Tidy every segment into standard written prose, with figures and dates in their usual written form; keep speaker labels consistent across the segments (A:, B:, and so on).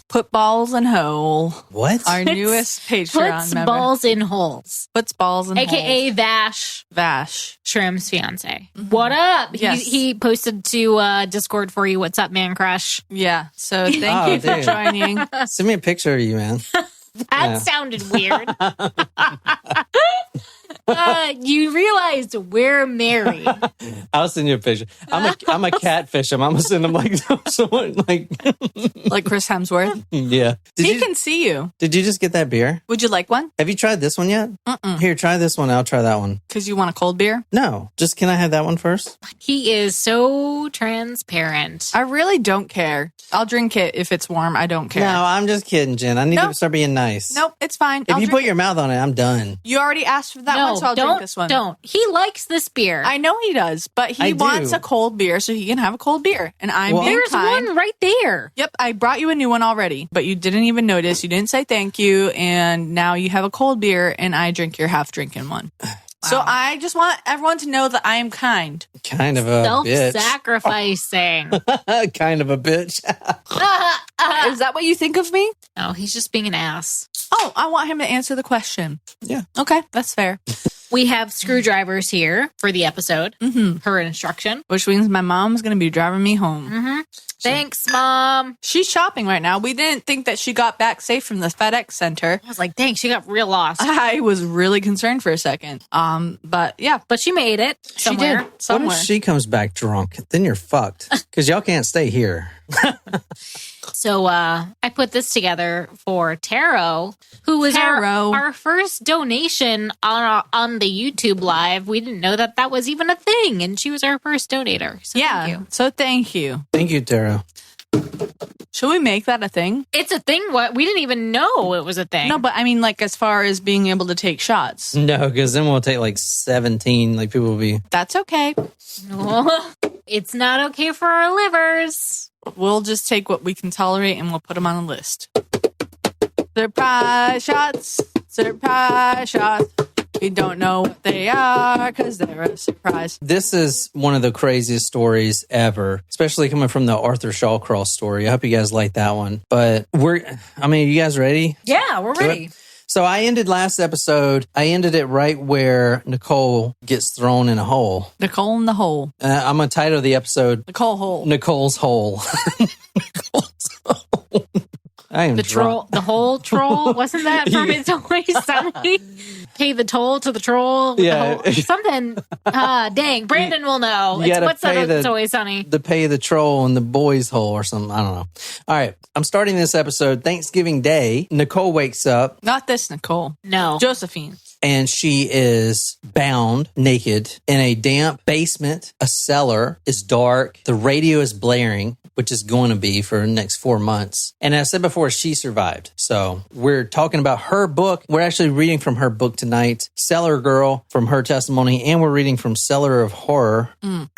A: Put balls in hole.
B: What?
A: Our newest Patreon
C: Puts
A: member.
C: balls in holes.
A: Puts balls in holes.
C: AKA Vash.
A: Vash.
C: Shrim's fiance. What up?
A: Yes.
C: He posted to Discord for you. What's up, man crush?
A: Yeah. So thank you for
B: dude.
A: joining.
B: Send me a picture of you, man.
C: That sounded weird. You realized we're married.
B: I'll send you a picture. I'm a catfish. I'm gonna send him like someone like
A: Like Chris Hemsworth.
B: yeah.
A: He can see you.
B: Did you just get that beer?
A: Would you like one?
B: Have you tried this one yet? Here, try this one. I'll try that one.
A: Because you want a cold beer?
B: No, just can I have that one first?
C: He is so transparent.
A: I really don't care. I'll drink it if it's warm. I don't care.
B: No, I'm just kidding, Jen. I need to start being nice.
A: Nope, it's fine.
B: If
A: I'll
B: you
A: drink
B: put your mouth on it, I'm done.
A: You already asked for that one, so I'll drink this one.
C: Don't. He likes this beer.
A: I know he does, but he wants a cold beer so he can have a cold beer. And I'm being
C: There's
A: kind.
C: one right there.
A: Yep, I brought you a new one already, but you didn't even notice. You didn't say thank you, and now you have a cold beer, and I drink your half-drinking one. So I just want everyone to know that I am kind.
B: Kind of a bitch.
C: Self-sacrificing.
B: Kind of a bitch.
A: Is that what you think of me?
C: No, he's just being an ass.
A: Oh, I want him to answer the question.
B: Yeah.
A: Okay, that's fair.
C: We have screwdrivers here for the episode. Her instruction.
A: Which means my mom's going to be driving me home.
C: Thanks, Mom.
A: She's shopping right now. We didn't think that she got back safe from the FedEx center.
C: I was like, dang, she got real lost.
A: I was really concerned for a second. But yeah.
C: But she made it somewhere.
A: She did. Somewhere.
B: What if she comes back drunk? Then you're fucked. Because y'all can't stay here.
C: So I put this together for Taro, who was our first donation on the YouTube live. We didn't know that was even a thing, and she was our first donator. So thank you.
A: So thank you.
B: Thank you, Tara.
A: Should we make that a thing?
C: It's a thing. What? We didn't even know it was a thing.
A: No, but I mean, like, as far as being able to take shots.
B: No, because then we'll take like 17. Like people will be.
A: That's okay.
C: It's not okay for our livers.
A: We'll just take what we can tolerate and we'll put them on a list. Surprise shots. Surprise shots. We don't know what they are because they're a surprise.
B: This is one of the craziest stories ever, especially coming from the Arthur Shawcross story. I hope you guys like that one. But are you guys ready?
C: Yeah, we're ready.
B: So I ended last episode. I ended it right where Nicole gets thrown in a hole.
A: Nicole in the hole.
B: I'm going to title the episode
A: Nicole Hole.
B: Nicole's Hole. Nicole's Hole. I am
C: the troll, the whole troll. Wasn't that from It's Always Sunny? Pay the toll to the troll.
B: Yeah.
C: Something. Dang. Brandon will know. What's that? It's Always Sunny.
B: The pay the troll in the boys' hole or something. I don't know. All right. I'm starting this episode Thanksgiving Day. Nicole wakes up.
A: Not this Nicole.
C: No.
A: Josephine.
B: And she is bound naked in a damp basement. A cellar is dark. The radio is blaring, which is going to be for the next 4 months. And as I said before, she survived. So we're talking about her book. We're actually reading from her book tonight, Cellar Girl, from her testimony. And we're reading from Cellar of Horror.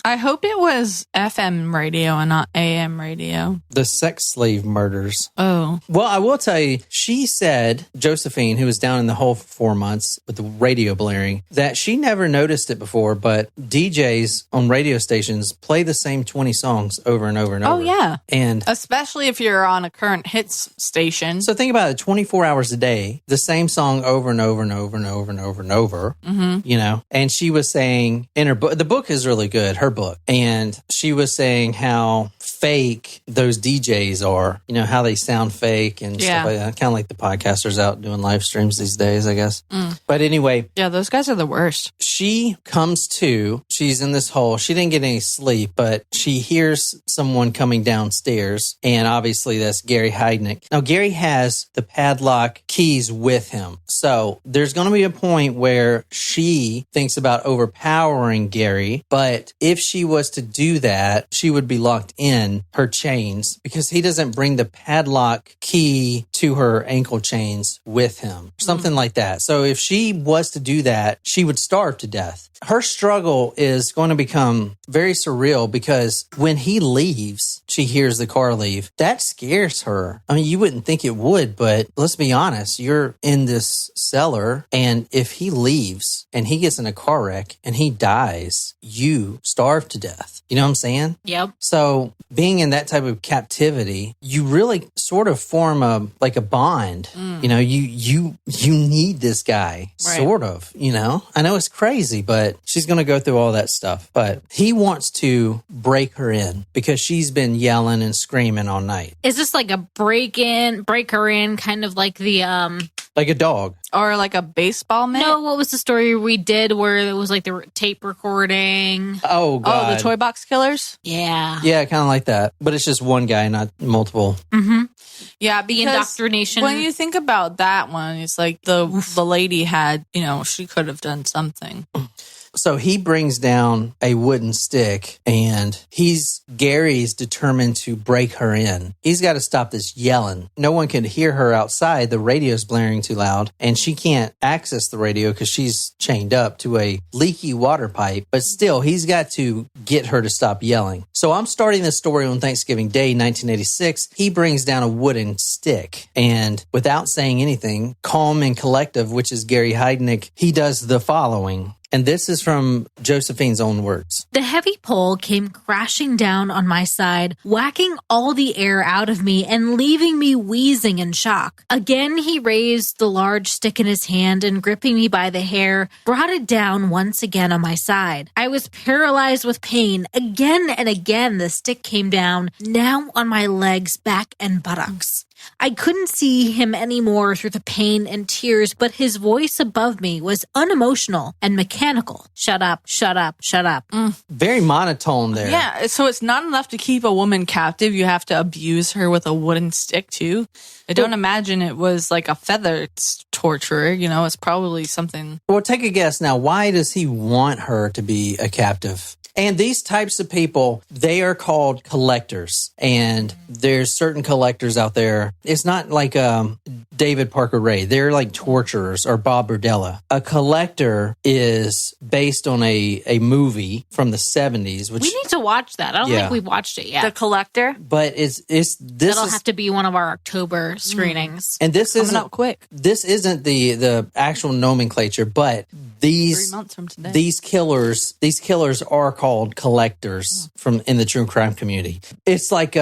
A: I hope it was FM radio and not AM radio.
B: The Sex Slave Murders.
A: Oh.
B: Well, I will tell you, she said, Josephine, who was down in the hole for 4 months with the radio blaring, that she never noticed it before, but DJs on radio stations play the same 20 songs over and over and over.
A: Oh, yeah.
B: And
A: especially if you're on a current hits station.
B: So think about it, 24 hours a day, the same song over and over and over and over and over and over, you know? And she was saying in her book, the book is really good, her book. And she was saying how fake those DJs are, you know, how they sound fake and stuff like that. Kind of like the podcasters out doing live streams these days, I guess. But anyway.
A: Yeah, those guys are the worst.
B: She comes to, she's in this hole. She didn't get any sleep, but she hears someone coming downstairs. And obviously that's Gary Heidnik. Now, Gary has the padlock keys with him. So there's going to be a point where she thinks about overpowering Gary. But if she was to do that, she would be locked in her chains because he doesn't bring the padlock key to her ankle chains with him. Something like that. So if she was to do that, she would starve to death. her struggle is going to become very surreal because when he leaves, she hears the car leave. That scares her. I mean, you wouldn't think it would, but let's be honest. You're in this cellar, and if he leaves and he gets in a car wreck and he dies, you starve to death. You know what I'm saying?
C: Yep.
B: So being in that type of captivity, you really sort of form a bond. You know, you need this guy, sort of, you know. I know it's crazy, but she's going to go through all that stuff. But he wants to break her in because she's been yelling and screaming all night.
C: Is this like a break her in, kind of like the
B: like a dog.
A: Or like a baseball mitt?
C: No, what was the story we did where it was like the tape recording?
B: Oh, God.
A: Oh, the Toy Box Killers?
C: Yeah.
B: Yeah, kind of like that. But it's just one guy, not multiple.
C: Mm-hmm.
A: Yeah,
C: The
A: because
C: indoctrination.
A: when you think about that one, it's like the lady had, you know, she could have done something.
B: So he brings down a wooden stick, and Gary's determined to break her in. He's got to stop this yelling. No one can hear her outside. The radio's blaring too loud, and she can't access the radio because she's chained up to a leaky water pipe. But still, he's got to get her to stop yelling. So I'm starting this story on Thanksgiving Day, 1986. He brings down a wooden stick, and without saying anything, calm and collective, which is Gary Heidnik, he does the following. And this is from Josephine's own words.
C: The heavy pole came crashing down on my side, whacking all the air out of me and leaving me wheezing in shock. Again, he raised the large stick in his hand and, gripping me by the hair, brought it down once again on my side. I was paralyzed with pain. Again and again, the stick came down, now on my legs, back, and buttocks. I couldn't see him anymore through the pain and tears, but his voice above me was unemotional and mechanical. Shut up, shut up, shut up.
B: Very monotone there.
A: Yeah, so it's not enough to keep a woman captive. You have to abuse her with a wooden stick, too. I don't imagine it was like a feather torturer. You know, it's probably something.
B: Well, take a guess now. Why does he want her to be a captive? And these types of people, they are called collectors. And there's certain collectors out there. It's not like David Parker Ray. They're like torturers, or Bob Berdella. A collector is based on a movie from the 70s. Which,
C: we need to watch that. I don't think we've watched it yet.
A: The Collector?
B: But
C: That'll have to be one of our October screenings.
B: And this
A: isn't out quick.
B: This isn't the actual nomenclature, but 3 months from today. These killers are called collectors in the true crime community. It's like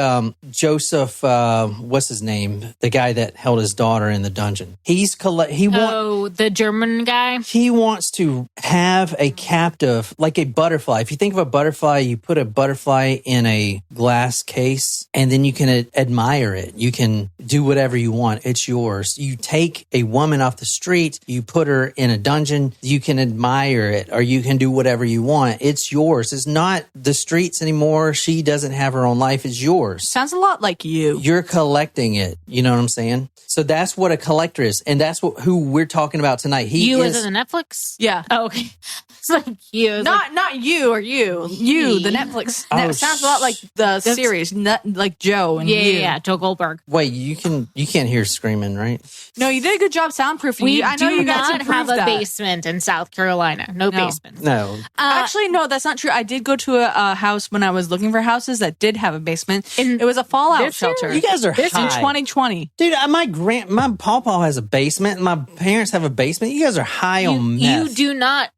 B: Joseph, what's his name? The guy that held his daughter in the dungeon.
C: The German guy?
B: He wants to have a captive, like a butterfly. If you think of a butterfly, you put a butterfly in a glass case, and then you can admire it. You can do whatever you want. It's yours. You take a woman off the street, you put her in a dungeon, you can admire it, or you can do whatever you want. It's yours. It's not the streets anymore. She doesn't have her own life. It's yours.
A: Sounds a lot like you.
B: You're collecting it. You know what I'm saying? So that's what a collector is. And that's who we're talking about tonight.
C: Is it Netflix?
A: Yeah.
C: Oh, okay. It's like you.
A: Not you or you. You, the Netflix. That sounds a lot like the series, like Joe and you.
C: Yeah, Joe Goldberg.
B: Wait, you can't hear screaming, right?
A: No, you did a good job soundproofing. I know you guys
C: not have a basement in South Carolina. No basement.
B: No.
A: Actually, no, that's not true. I did go to a house when I was looking for houses that did have a basement. It was a fallout shelter.
B: You guys are high.
A: In 2020.
B: Dude, my pawpaw has a basement, and my parents have a basement. You guys are high on meth.
C: You do not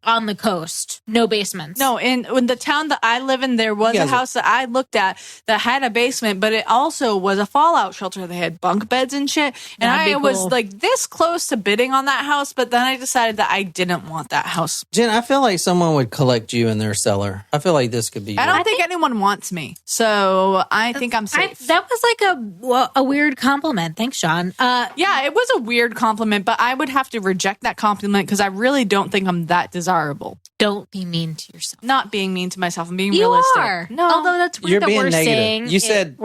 C: on the coast. No basements.
A: No, in the town that I live in, there was a house that I looked at that had a basement, but it also was a fallout shelter. They had bunk beds and shit. And I was like this close to bidding on that house, but then I decided that I didn't want that house.
B: Jen, I feel like someone would collect you in their cellar. I feel like this could be.
A: I don't think anyone wants me, so I think I'm safe.
C: That was like a weird compliment. Thanks, Sean.
A: Yeah, it was a weird compliment, but I would have to reject that compliment because I really don't think I'm that desirable.
C: Don't be mean to yourself.
A: Not being mean to myself. I'm being realistic.
C: Are. No, although that's weird that we're
B: negative.
C: saying.
B: You said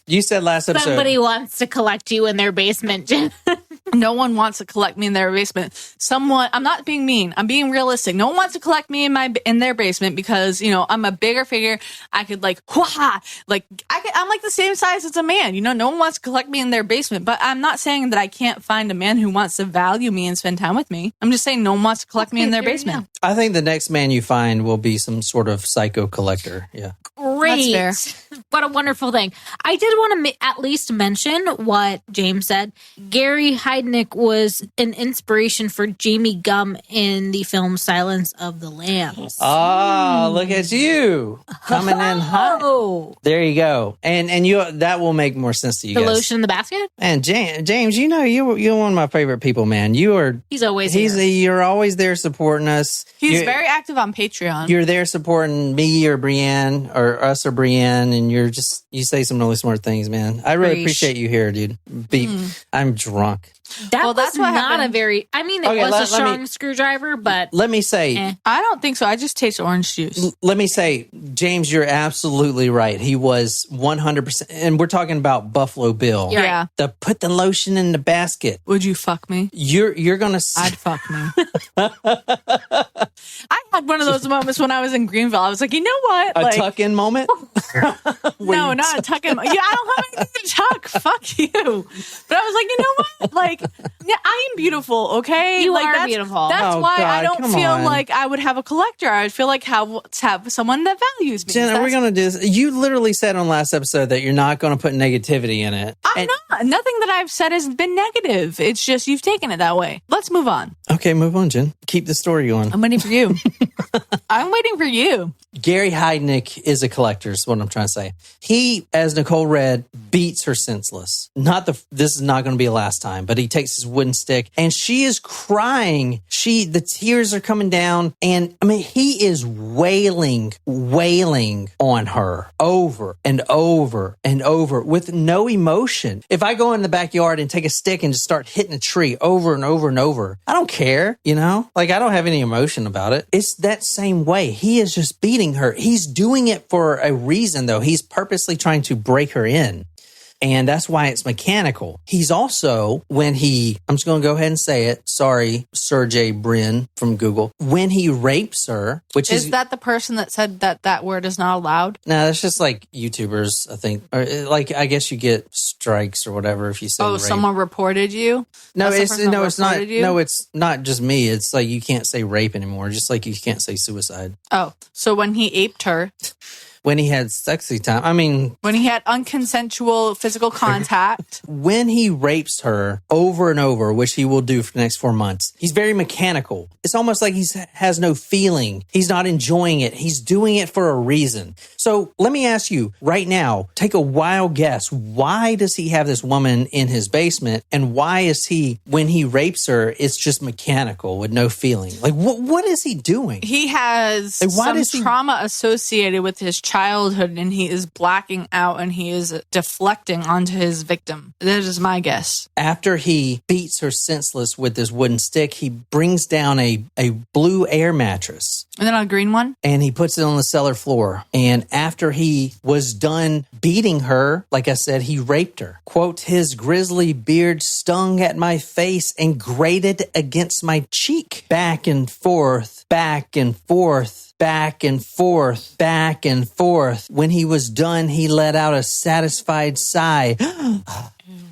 B: you said last episode
C: somebody wants to collect you in their basement.
A: No one wants to collect me in their basement. I'm not being mean. I'm being realistic. No one wants to collect me in their basement because, you know, I'm a bigger figure. I could I'm like the same size as a man. You know, no one wants to collect me in their basement, but I'm not saying that I can't find a man who wants to value me and spend time with me. I'm just saying no one wants to collect me in their basement.
B: I think the next man you find will be some sort of psycho collector. Yeah.
C: Great. What a wonderful thing. I did want to at least mention what James said. Gary Heidnik was an inspiration for Jamie Gumb in the film Silence of the Lambs.
B: Oh, look at you coming in hot. There you go. And you that will make more sense to you guys.
C: The lotion in the basket?
B: And James, you know, you're one of my favorite people, man.
C: He's always here.
B: You're always there supporting us.
A: He's very active on Patreon.
B: You're there supporting me or Brienne or us or Brienne, and you say some really smart things, man. I really appreciate you here, dude. I'm drunk.
C: That's not happened. A very... I mean, it was a strong screwdriver, but...
B: Let me say...
A: I don't think so. I just taste orange juice.
B: Let me say, James, you're absolutely right. He was 100%... And we're talking about Buffalo Bill.
A: Yeah.
B: Put the lotion in the basket.
A: Would you fuck me?
B: You're going to...
A: I'd fuck me. I had one of those moments when I was in Greenville. I was like, you know what?
B: A tuck-in moment?
A: No, not a tuck-in. Yeah, I don't have anything to tuck. Fuck you. But I was like, you know what? Like, yeah, I am beautiful, okay?
C: You
A: like,
C: are beautiful.
A: That's why God, I don't feel like I would have a collector. I would feel like have someone that values me.
B: Jenna, we're going to do this. You literally said on last episode that you're not going to put negativity in it.
A: I'm not. Nothing that I've said has been negative. It's just you've taken it that way. Let's move on.
B: Okay, move on, Jen. Keep the story going.
A: I'm waiting for you. I'm waiting for you.
B: Gary Heidnik is a collector, is what I'm trying to say. He, as Nicole read, beats her senseless. This is not going to be the last time, but he takes his wooden stick and she is crying. The tears are coming down, and I mean, he is wailing on her over and over and over with no emotion. If I go in the backyard and take a stick and just start hitting a tree over and over and over, I don't care, you know? Like, I don't have any emotion about it. It's that same way. He is just beating her. He's doing it for a reason, though. He's purposely trying to break her in. And that's why it's mechanical. He's also, I'm just going to go ahead and say it. Sorry, Sergey Brin from Google. When he rapes her, which is...
A: Is that the person that said that word is not allowed?
B: No, that's just like YouTubers, I think. Or like, I guess you get strikes or whatever if you say rape.
A: Someone reported you?
B: No, it's not. You? No, it's not just me. It's like you can't say rape anymore, just like you can't say suicide.
A: Oh, so when he aped her...
B: When he had sexy time. I mean...
A: When he had unconsensual physical contact.
B: When he rapes her over and over, which he will do for the next 4 months, he's very mechanical. It's almost like he has no feeling. He's not enjoying it. He's doing it for a reason. So let me ask you right now, take a wild guess. Why does he have this woman in his basement? And why is when he rapes her, it's just mechanical with no feeling? Like, what is he doing?
A: He has some trauma associated with his childhood, and he is blacking out and he is deflecting onto his victim. That is my guess.
B: After he beats her senseless with this wooden stick, he brings down a blue air mattress.
A: And then a green one?
B: And he puts it on the cellar floor. And after he was done beating her, like I said, he raped her. Quote, his grizzly beard stung at my face and grated against my cheek. Back and forth, back and forth. Back and forth, back and forth. When he was done, he let out a satisfied sigh.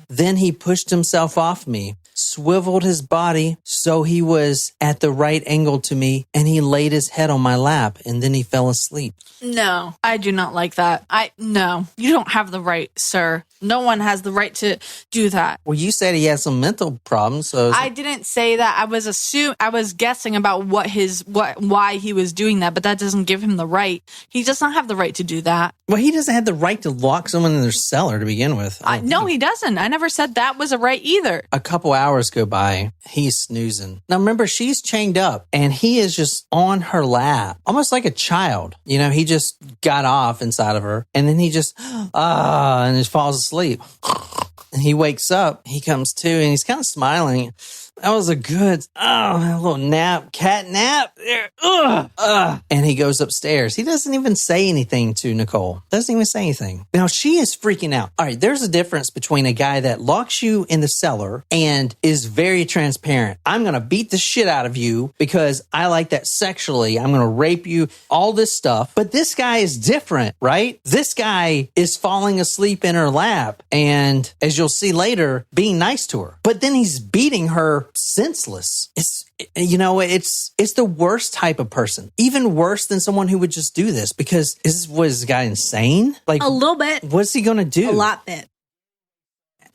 B: Then he pushed himself off me, swiveled his body so he was at the right angle to me, and he laid his head on my lap, and then he fell asleep.
A: No, I do not like that. No, you don't have the right, sir. No one has the right to do that.
B: Well, you said he has some mental problems, so
A: I didn't say that. I was guessing about why he was doing that, but that doesn't give him the right. He does not have the right to do that.
B: Well, he doesn't have the right to lock someone in their cellar to begin with.
A: No, he doesn't. I never said that was a right either.
B: A couple hours go by. He's snoozing. Now, remember, she's chained up, and he is just on her lap, almost like a child. You know, he just got off inside of her, and then he just, and just falls asleep. And he wakes up, he comes to, and he's kind of smiling. That was a good, a little nap, cat nap there. And he goes upstairs. He doesn't even say anything to Nicole. Doesn't even say anything. Now, she is freaking out. All right, there's a difference between a guy that locks you in the cellar and is very transparent. I'm going to beat the shit out of you because I like that sexually. I'm going to rape you, all this stuff. But this guy is different, right? This guy is falling asleep in her lap and, as you'll see later, being nice to her. But then he's beating her senseless. It's the worst type of person. Even worse than someone who would just do this, because was this guy insane? Like
D: a little bit.
B: What's he going to do?
D: A lot bit.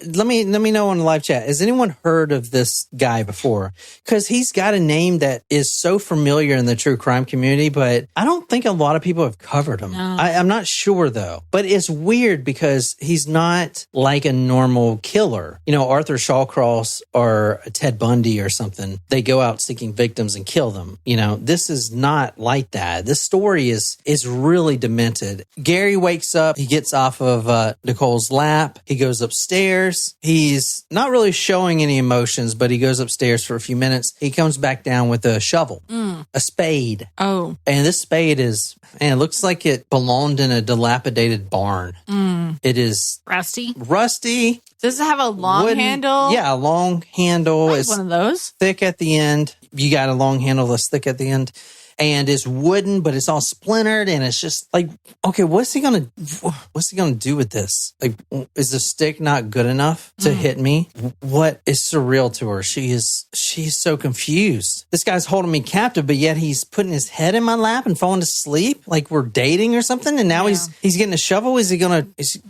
B: Let me know on the live chat. Has anyone heard of this guy before? Because he's got a name that is so familiar in the true crime community, but I don't think a lot of people have covered him.
C: No.
B: I'm not sure though. But it's weird because he's not like a normal killer. Arthur Shawcross or Ted Bundy or something. They go out seeking victims and kill them. This is not like that. This story is really demented. Gary wakes up. He gets off of Nicole's lap. He goes upstairs. He's not really showing any emotions, but he goes upstairs for a few minutes. He comes back down with a shovel, a spade.
A: Oh.
B: And this spade it looks like it belonged in a dilapidated barn. It is
C: Rusty.
A: Does it have a long handle?
B: Yeah, a long handle.
A: It's one of those.
B: Thick at the end. You got a long handle that's thick at the end. And it's wooden, but it's all splintered, and it's just like, okay, what's he gonna do with this? Like, is the stick not good enough to hit me? What is surreal to her? She's so confused. This guy's holding me captive, but yet he's putting his head in my lap and falling asleep, like we're dating or something. And now he's getting a shovel. Is he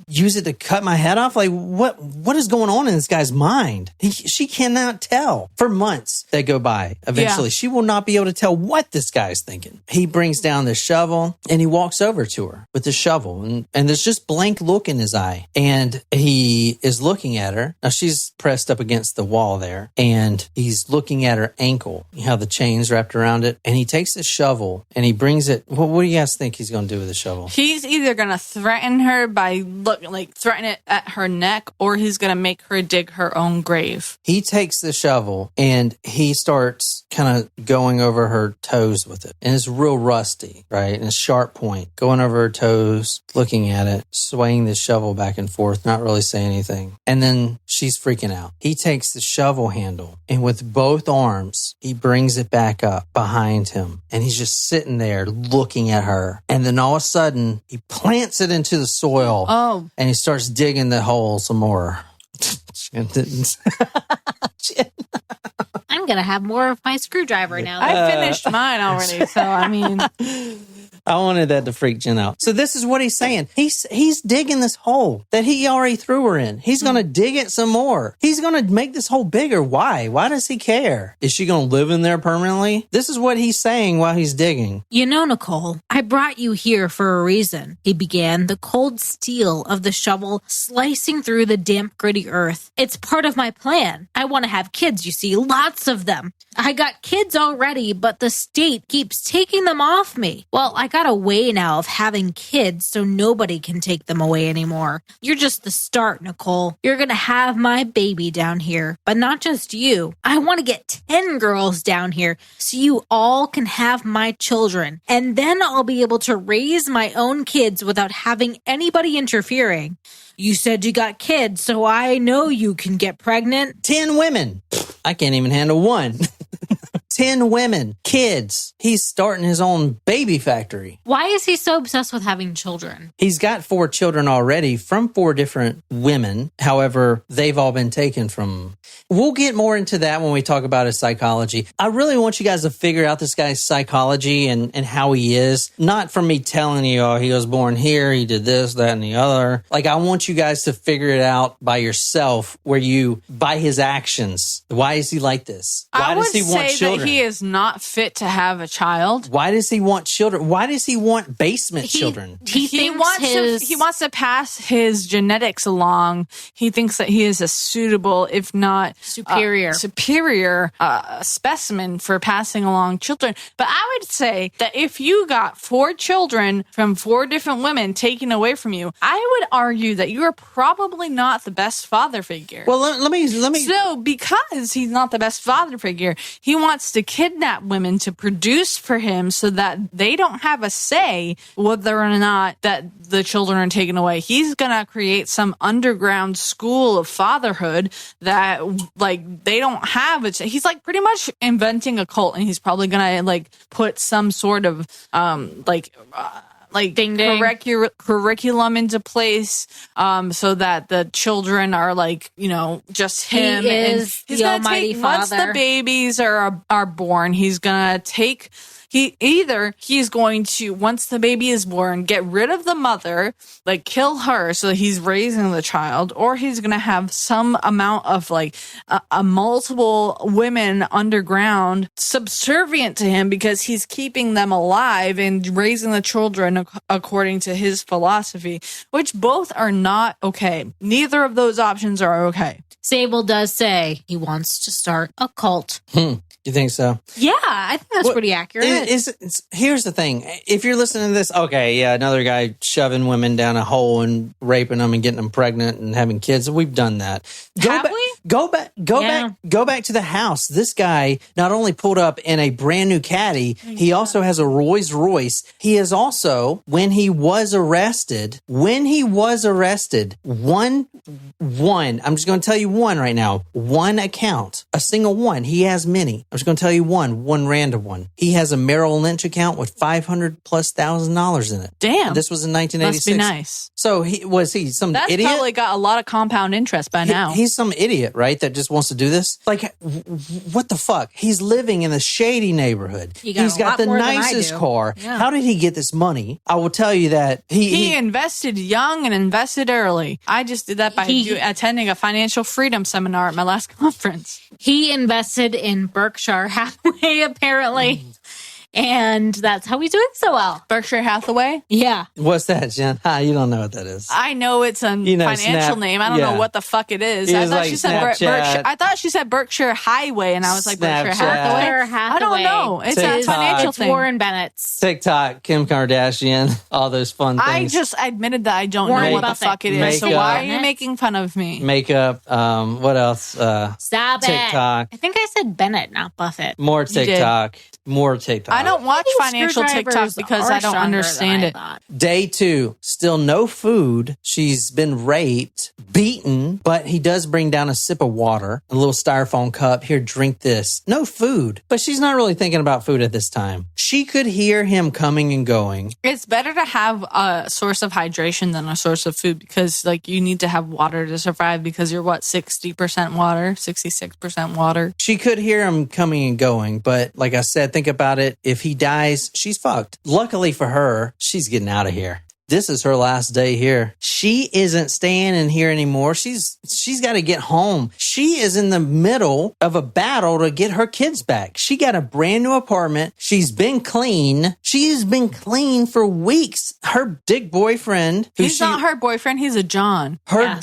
B: use it to cut my head off? Like, what is going on in this guy's mind? She cannot tell. For months that go by, eventually she will not be able to tell what this guy's thinking. He brings down the shovel and he walks over to her with the shovel, and there's just blank look in his eye, and he is looking at her. Now she's pressed up against the wall there, and he's looking at her ankle, how the chain's wrapped around it, and he takes the shovel and he brings it. What do you guys think he's going to do with the shovel?
A: He's either going to threaten her by threaten it at her neck, or he's going to make her dig her own grave.
B: He takes the shovel and he starts kind of going over her toes with it. And it's real rusty, right? And a sharp point, going over her toes, looking at it, swaying the shovel back and forth, not really saying anything. And then she's freaking out. He takes the shovel handle and with both arms, he brings it back up behind him. And he's just sitting there looking at her. And then all of a sudden, he plants it into the soil.
A: Oh.
B: And he starts digging the hole some more.
C: I'm going to have more of my screwdriver now.
A: I finished mine already, so I mean...
B: I wanted that to freak Jen out. So this is what he's saying. He's digging this hole that he already threw her in. He's going to dig it some more. He's going to make this hole bigger. Why? Why does he care? Is she going to live in there permanently? This is what he's saying while he's digging.
D: Nicole, I brought you here for a reason, he began, the cold steel of the shovel slicing through the damp, gritty earth. It's part of my plan. I want to have kids, you see, lots of them. I got kids already, but the state keeps taking them off me. Well, I got a way now of having kids, so nobody can take them away anymore. You're just the start, Nicole. You're gonna have my baby down here, but not just you. I want to get 10 girls down here so you all can have my children, and then I'll be able to raise my own kids without having anybody interfering. You said you got kids, so I know you can get pregnant.
B: 10 women. I can't even handle one. 10 women, kids. He's starting his own baby factory.
C: Why is he so obsessed with having children?
B: He's got 4 children already from 4 different women. However, they've all been taken from... We'll get more into that when we talk about his psychology. I really want you guys to figure out this guy's psychology and how he is. Not from me telling you, oh, he was born here, he did this, that, and the other. Like, I want you guys to figure it out by yourself, by his actions. Why is he like this? Why does he want children?
A: That he is not fit to have a child.
B: Why does he want children? Why does he want basement children?
A: He wants to pass his genetics along. He thinks that he is a suitable, if not superior specimen for passing along children. But I would say that if you got 4 children from 4 different women taken away from you, I would argue that you are probably not the best father figure.
B: Well, let me.
A: So because he's not the best father figure, he wants to kidnap women to produce for him so that they don't have a say whether or not that the children are taken away. He's going to create some underground school of fatherhood that they don't have. He's pretty much inventing a cult, and he's probably going to put some sort of like
C: Ding, ding.
A: curriculum into place, so that the children are like, just him.
D: He is
A: he's
D: the
A: gonna
D: Almighty
A: once
D: Father.
A: the babies are born, he's gonna take. He's going to, once the baby is born, get rid of the mother, like kill her so that he's raising the child, or he's going to have some amount of like a multiple women underground subservient to him because he's keeping them alive and raising the children according to his philosophy, which both are not okay. Neither of those options are okay.
D: Sable does say he wants to start a cult.
B: You think so?
D: Yeah, I think that's pretty accurate.
B: Here's the thing. If you're listening to this, okay, yeah, another guy shoving women down a hole and raping them and getting them pregnant and having kids. We've done that. Go back to the house. This guy not only pulled up in a brand new caddy, he also has a Rolls Royce. He is also, when he was arrested, one, I'm just going to tell you one right now, one account, a single one. He has many. I'm just going to tell you one random one. He has a Merrill Lynch account with $500,000+ in it.
A: Damn.
B: This was in 1986.
A: Must be nice.
B: So was he some
A: That's
B: idiot?
A: probably got a lot of compound interest by now.
B: He's some idiot, right? That just wants to do this. Like, what the fuck? He's living in a shady neighborhood. He's got the nicest car. Yeah. How did he get this money? I will tell you that he
A: invested young and invested early. I just did that by attending a financial freedom seminar at my last conference.
D: He invested in Berkshire Hathaway, apparently. And that's how he's doing so well.
A: Berkshire Hathaway?
D: Yeah.
B: What's that, Jen? You don't know what that is.
A: I know it's a financial name. I don't know what the fuck it is. I thought she said Berkshire. I thought she said Berkshire Highway, and I was like, Berkshire Hathaway? I don't know. It's a financial thing.
D: Warren Bennett's.
B: TikTok, Kim Kardashian, all those fun things.
A: I just admitted that I don't know what the fuck it is. So why are you making fun of me?
B: Makeup. What else?
D: Stop
B: TikTok.
D: it. I think I said Bennett, not Buffett.
B: More TikTok. More TikTok.
A: I don't watch financial TikTok because I don't understand it.
B: Day 2, still no food. She's been raped, beaten, but he does bring down a sip of water, a little styrofoam cup. Here, drink this. No food. But she's not really thinking about food at this time. She could hear him coming and going.
A: It's better to have a source of hydration than a source of food because, like, you need to have water to survive because you're, 60% water, 66% water.
B: She could hear him coming and going, but like I said, think about it. If he dies, she's fucked. Luckily for her, she's getting out of here. This is her last day here. She isn't staying in here anymore. She's got to get home. She is in the middle of a battle to get her kids back. She got a brand new apartment. She's been clean. She's been clean for weeks. Her dick boyfriend.
A: He's not her boyfriend. He's a John.
B: Her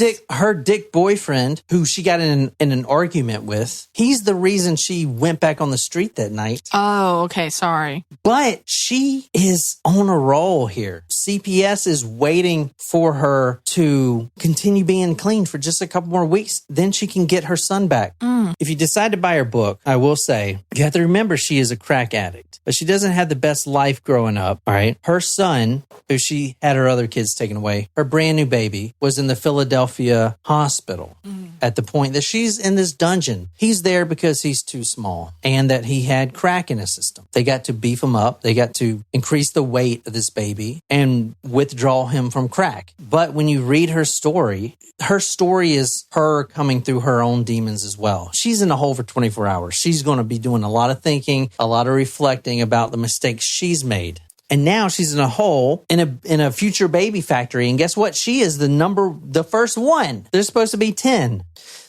B: dick boyfriend, who she got in an argument with. He's the reason she went back on the street that night.
A: Oh, okay. Sorry.
B: But she is on a roll here. CPS is waiting for her to continue being clean for just a couple more weeks. Then she can get her son back. If you decide to buy her book, I will say, you have to remember she is a crack addict, but she doesn't have the best life growing up. All right. Her son, who she had her other kids taken away, her brand new baby was in the Philadelphia hospital at the point that she's in this dungeon. He's there because he's too small and that he had crack in his system. They got to beef him up. They got to increase the weight of this baby and withdraw him from crack. But when you read her story is her coming through her own demons as well. She's in a hole for 24 hours. She's going to be doing a lot of thinking, a lot of reflecting about the mistakes she's made. And now she's in a hole in a future baby factory. And guess what? She is the first one. There's supposed to be 10.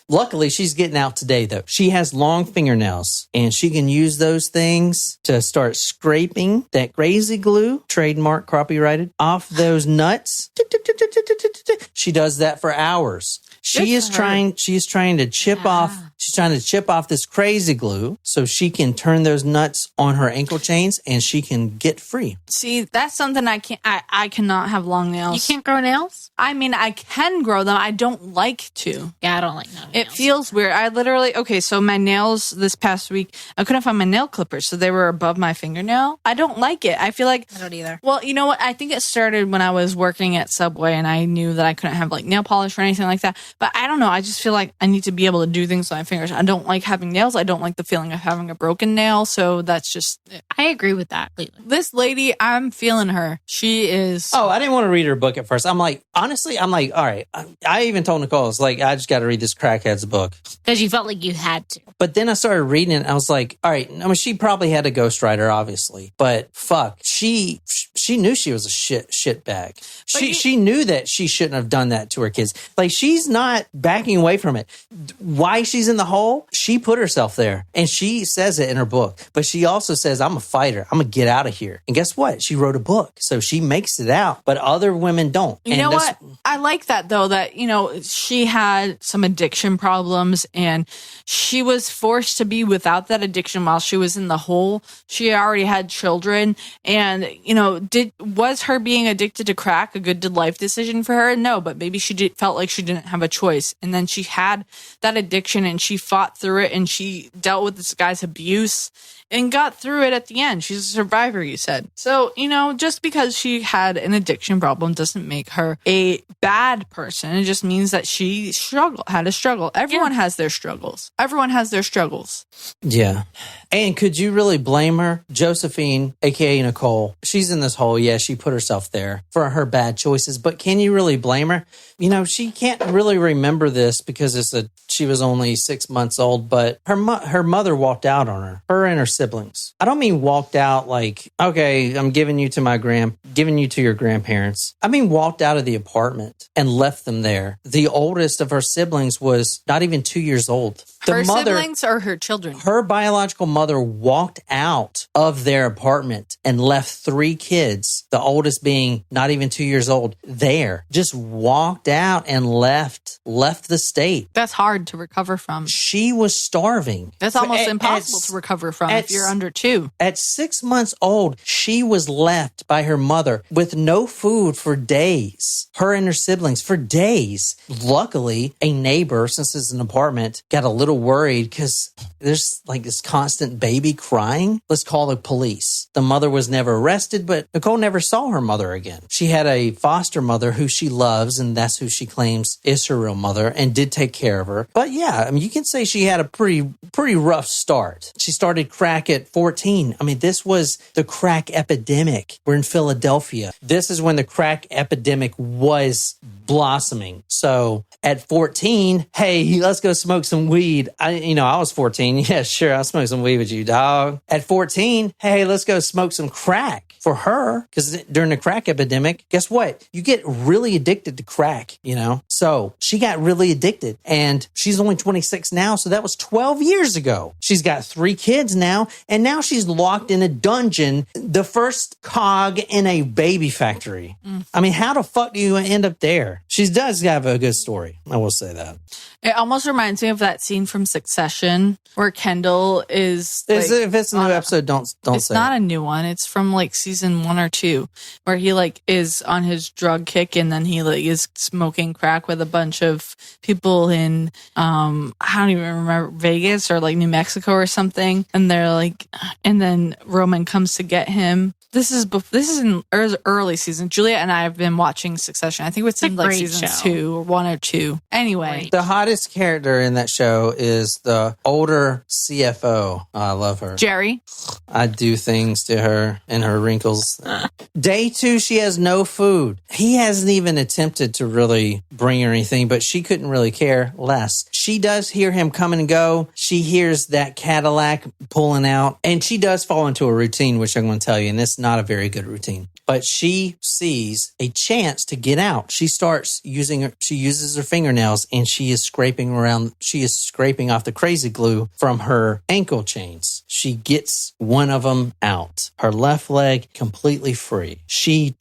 B: Luckily, she's getting out today, though. She has long fingernails, and she can use those things to start scraping that crazy glue, trademark, copyrighted, off those nuts. She does that for hours. She is trying to chip off. She's trying to chip off this crazy glue so she can turn those nuts on her ankle chains and she can get free.
A: See, that's something I cannot have long nails.
D: You can't grow nails?
A: I mean, I can grow them. I don't like to.
D: Yeah, I don't like nails.
A: It feels weird. So my nails this past week, I couldn't find my nail clippers, so they were above my fingernail. I don't like it. I feel like
D: I don't either.
A: Well, you know what? I think it started when I was working at Subway and I knew that I couldn't have like nail polish or anything like that. But I don't know. I just feel like I need to be able to do things with my fingers. I don't like having nails. I don't like the feeling of having a broken nail. So that's just it.
C: I agree with that.
A: This lady, I'm feeling her. She is.
B: Oh, I didn't want to read her book at first. I'm like, honestly, all right. I even told Nicole, it's like, I just got to read this crackhead's book.
C: Because you felt like you had to.
B: But then I started reading it and I was like, all right, I mean, she probably had a ghostwriter, obviously. But fuck, she knew she was a shit bag. She knew that she shouldn't have done that to her kids. Like, she's not backing away from it. Why she's in the hole? She put herself there. And she says it in her book. But she also says, I'm a fighter. I'm going to get out of here. And guess what? She wrote a book. So she makes it out. But other women don't.
A: You know what? I like that, though, that, you know, she had some addiction problems and she was forced to be without that addiction while she was in the hole. She already had children. And, you know, was her being addicted to crack a good life decision for her? No, but maybe she felt like she didn't have a choice. And then she had that addiction and she fought through it and she dealt with this guy's abuse and got through it at the end. She's a survivor, you said. So, you know, just because she had an addiction problem doesn't make her a bad person. It just means that she had a struggle. Everyone has their struggles. Everyone has their struggles.
B: Yeah. And could you really blame her? Josephine, a.k.a. Nicole, she's in this hole. Yeah, she put herself there for her bad choices. But can you really blame her? You know, she can't really remember this because she was only 6 months old, but her mother walked out on her and her siblings. I don't mean walked out like, okay, I'm giving you to your grandparents. I mean walked out of the apartment and left them there. The oldest of her siblings was not even 2 years old.
A: Her siblings or her children?
B: Her biological mother walked out of their apartment and left 3 kids, the oldest being not even 2 years old, there. Just walked out and left the state.
A: That's hard to recover from.
B: She was starving.
A: That's almost impossible to recover from if you're under 2.
B: At 6 months old, she was left by her mother with no food for days. Her and her siblings for days. Luckily, a neighbor, since it's an apartment, got a little worried because there's like this constant baby crying. Let's call the police. The mother was never arrested, but Nicole never saw her mother again. She had a foster mother who she loves, and that's who she claims is her real mother and did take care of her. But yeah, I mean, you can say she had a pretty rough start. She started crack at 14. I mean, this was the crack epidemic. We're in Philadelphia. This is when the crack epidemic was blossoming. So at 14, hey, let's go smoke some weed. I was 14. Yeah, sure. I'll smoke some weed with you, dog. At 14, hey, let's go smoke some crack. For her, because during the crack epidemic, guess what? You get really addicted to crack, you know? So she got really addicted and she's only 26 now. So that was 12 years ago. She's got 3 kids now. And now she's locked in a dungeon, the first cog in a baby factory. I mean, how the fuck do you end up there? She does have a good story. I will say that.
A: It almost reminds me of that scene from Succession where Kendall is.
B: If it's a new episode, don't say
A: it's not a new one. It's from like season 1 or 2 where he like is on his drug kick and then he like is smoking crack with a bunch of people in I don't even remember, Vegas or like New Mexico or something, and they're like, and then Roman comes to get him. This is in early season. Julia and I have been watching Succession. I think it's in like season 2 or 1 or 2. Anyway,
B: the hottest character in that show is the older CFO. I love her.
A: Jerry.
B: I do things to her and her wrinkles. Day 2, she has no food. He hasn't even attempted to really bring her anything, but she couldn't really care less. She does hear him come and go. She hears that Cadillac pulling out, and she does fall into a routine, which I'm going to tell you, and it's not a very good routine. But she sees a chance to get out. She uses her fingernails and she is scraping off the crazy glue from her ankle chains. She gets one of them out. Her left leg completely free. She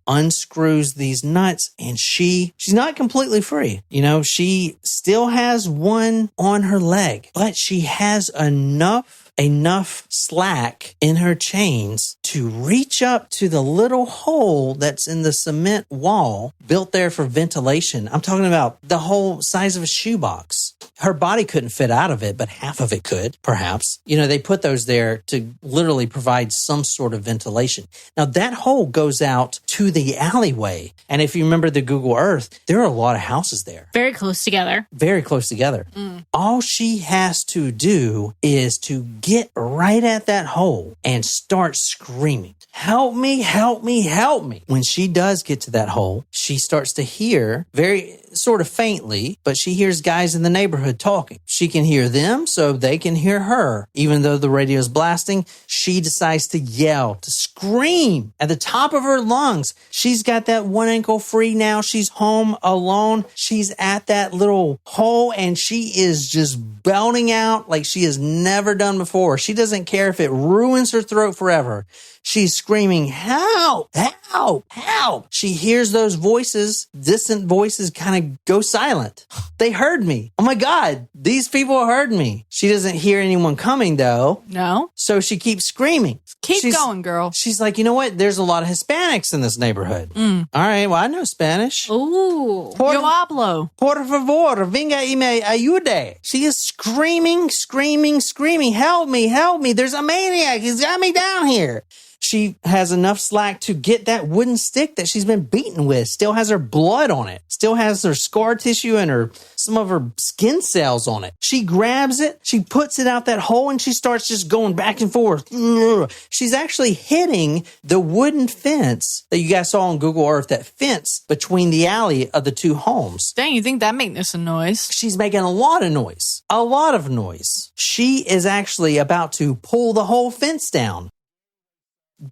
B: unscrews these nuts and she's not completely free. You know, she still has one on her leg, but she has enough slack in her chains to reach up to the little hole that's in the cement wall built there for ventilation. I'm talking about the whole size of a shoebox. Her body couldn't fit out of it, but half of it could, perhaps. You know, they put those there to literally provide some sort of ventilation. Now, that hole goes out to the alleyway. And if you remember the Google Earth, there are a lot of houses there.
C: Very close together.
B: Very close together. All she has to do is to get right at that hole and start screaming, help me, help me, help me. When she does get to that hole, she starts to hear very sort of faintly, but she hears guys in the neighborhood talking. She can hear them, so they can hear her. Even though the radio is blasting, she decides to yell, to scream at the top of her lungs. She's got that one ankle free now. She's home alone. She's at that little hole and she is just belting out like she has never done before. She doesn't care if it ruins her throat forever. She's screaming, help, help, help. She hears those voices, distant voices kind of go silent. They heard me. Oh my God, these people heard me. She doesn't hear anyone coming though.
A: No.
B: So she keeps screaming.
A: Keep going, girl.
B: She's like, you know what? There's a lot of Hispanics in this neighborhood. All right, well, I know Spanish.
C: Ooh.
A: Yo hablo.
B: Por favor, venga y me ayude. She is screaming, screaming, screaming. Help me, help me. There's a maniac. He's got me down here. She has enough slack to get that wooden stick that she's been beaten with. Still has her blood on it. Still has her scar tissue and some of her skin cells on it. She grabs it. She puts it out that hole and she starts just going back and forth. She's actually hitting the wooden fence that you guys saw on Google Earth, that fence between the alley of the two homes.
A: Dang, you think that makes a noise?
B: She's making a lot of noise. A lot of noise. She is actually about to pull the whole fence down,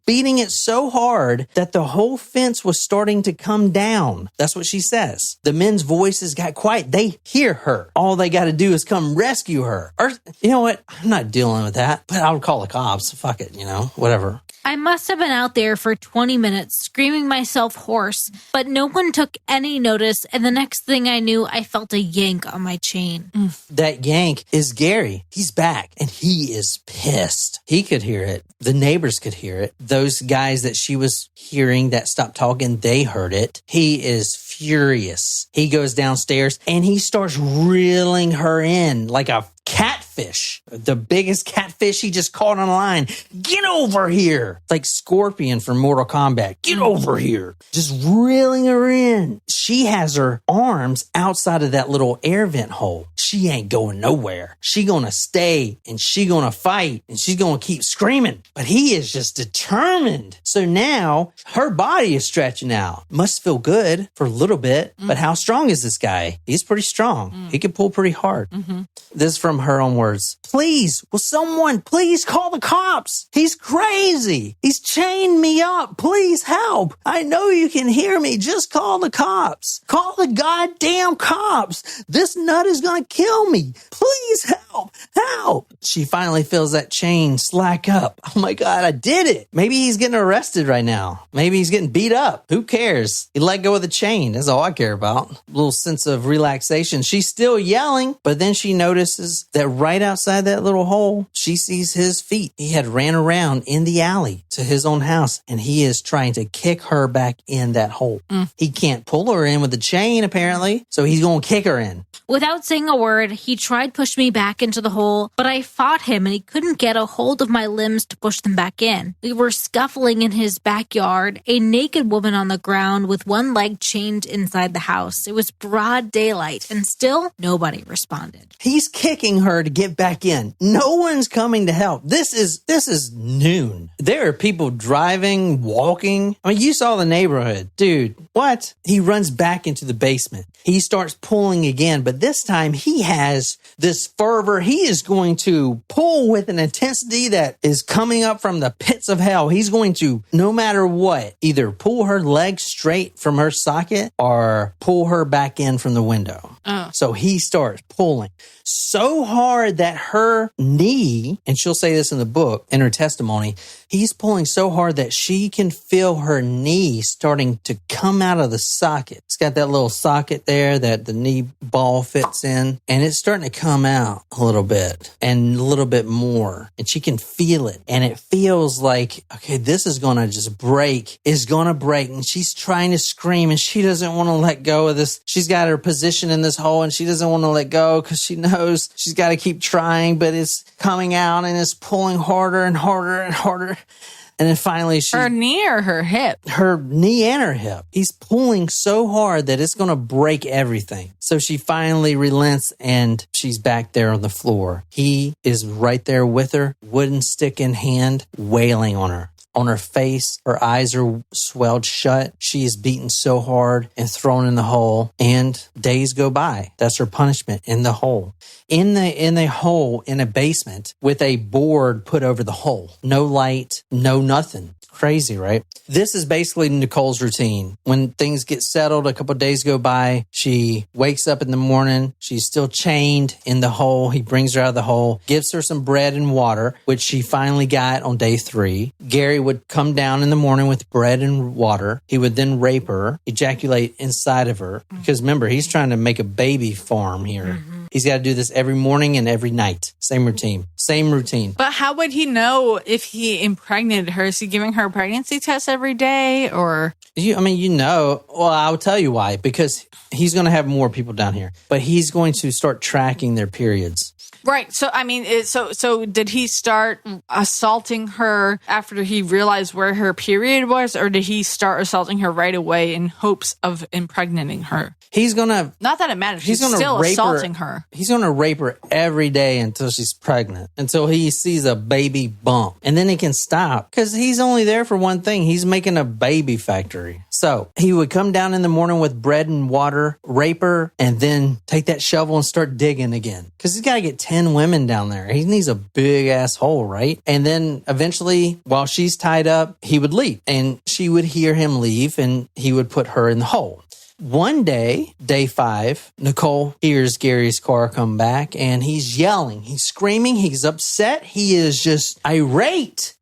B: beating it so hard that the whole fence was starting to come down. That's what she says. The men's voices got quiet. They hear her. All they got to do is come rescue her. Or, you know what? I'm not dealing with that, but I'll call the cops. Fuck it, whatever.
D: I must have been out there for 20 minutes screaming myself hoarse, but no one took any notice, and the next thing I knew, I felt a yank on my chain.
B: That yank is Gary. He's back, and he is pissed. He could hear it. The neighbors could hear it. Those guys that she was hearing that stopped talking, they heard it. He is furious. He goes downstairs, and he starts reeling her in like a catfish, the biggest catfish he just caught on a line. Get over here. Like Scorpion from Mortal Kombat. Get over here. Just reeling her in. She has her arms outside of that little air vent hole. She ain't going nowhere. She gonna stay and she gonna fight and she's gonna keep screaming. But he is just determined. So now her body is stretching out. Must feel good for a little bit. But how strong is this guy? He's pretty strong. He can pull pretty hard. This is from her own words. Please, will someone please call the cops? He's crazy. He's chained me up. Please help. I know you can hear me. Just call the cops. Call the goddamn cops. This nut is going to kill me. Please help. Help. She finally feels that chain slack up. Oh my God, I did it. Maybe he's getting arrested right now. Maybe he's getting beat up. Who cares? He let go of the chain. That's all I care about. A little sense of relaxation. She's still yelling, but then she notices that right outside that little hole, she sees his feet. He had ran around in the alley to his own house, and he is trying to kick her back in that hole. He can't pull her in with the chain, apparently, so he's going to kick her in.
D: Without saying a word, he tried to push me back into the hole, but I fought him and he couldn't get a hold of my limbs to push them back in. We were scuffling in his backyard, a naked woman on the ground with one leg chained inside the house. It was broad daylight, and still nobody responded.
B: He's kicking her to get back in. No one's coming to help. This is noon. There are people driving, walking. I mean, you saw the neighborhood. Dude, what? He runs back into the basement. He starts pulling again, but this time he has this fervor. He is going to pull with an intensity that is coming up from the pits of hell. He's going to, no matter what, either pull her leg straight from her socket or pull her back in from the window. So he starts pulling so hard that her knee, and she'll say this in the book, in her testimony, he's pulling so hard that she can feel her knee starting to come out of the socket. It's got that little socket there that the knee ball fits in, and it's starting to come out a little bit and a little bit more, and she can feel it, and it feels like, okay, this is going to just break. It's going to break, and she's trying to scream, and she doesn't want to let go of this. She's got her position in this hole, and she doesn't want to let go because she knows she's got to keep trying, but it's coming out, and it's pulling harder and harder and harder. And then finally,
A: her knee or her hip?
B: Her knee and her hip. He's pulling so hard that it's going to break everything. So she finally relents and she's back there on the floor. He is right there with her, wooden stick in hand, wailing on her. On her face, her eyes are swelled shut. She is beaten so hard and thrown in the hole, and days go by. That's her punishment, in the hole. In the hole in a basement with a board put over the hole. No light, no nothing. Crazy, right? This is basically Nicole's routine. When things get settled, a couple of days go by, she wakes up in the morning. She's still chained in the hole. He brings her out of the hole, gives her some bread and water, which she finally got on day 3. Gary would come down in the morning with bread and water. He would then rape her, ejaculate inside of her. Because remember, he's trying to make a baby farm here. Mm-hmm. He's got to do this every morning and every night. Same routine.
A: But how would he know if he impregnated her? Is he giving her a pregnancy test every day, or?
B: Well, I'll tell you why. Because he's going to have more people down here. But he's going to start tracking their periods.
A: Right. So, so did he start assaulting her after he realized where her period was, or did he start assaulting her right away in hopes of impregnating her?
B: He's going to...
A: Not that it matters. He's still assaulting her.
B: He's going to rape her every day until she's pregnant, until he sees a baby bump. And then he can stop, because he's only there for one thing. He's making a baby factory. So he would come down in the morning with bread and water, rape her, and then take that shovel and start digging again. Because he's got to get 10 women down there. He needs a big-ass hole, right? And then eventually, while she's tied up, he would leave. And she would hear him leave, and he would put her in the hole. One day, day 5, Nicole hears Gary's car come back, and he's yelling. He's screaming. He's upset. He is just irate.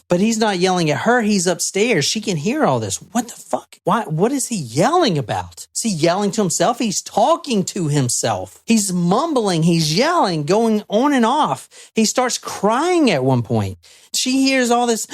B: But he's not yelling at her. He's upstairs. She can hear all this. What the fuck? What is he yelling about? Is he yelling to himself? He's talking to himself. He's mumbling. He's yelling, going on and off. He starts crying at one point. She hears all this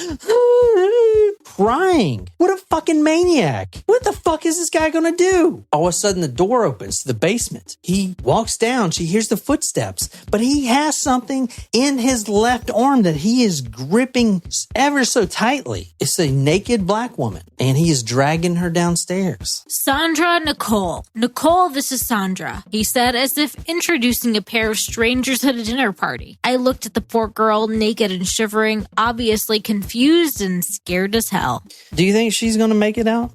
B: crying. What a fucking maniac. What the fuck is this guy going to do? All of a sudden, the door opens to the basement. He walks down. She hears the footsteps, but he has something in his left arm that he is gripping ever so tightly. It's a naked black woman, and he is dragging her downstairs.
D: Sandra, Nicole. Nicole, this is Sandra, he said, as if introducing a pair of strangers at a dinner party. I looked at the poor girl, naked and shivering, obviously confused and scared as hell.
B: Do you think she's going to make it out?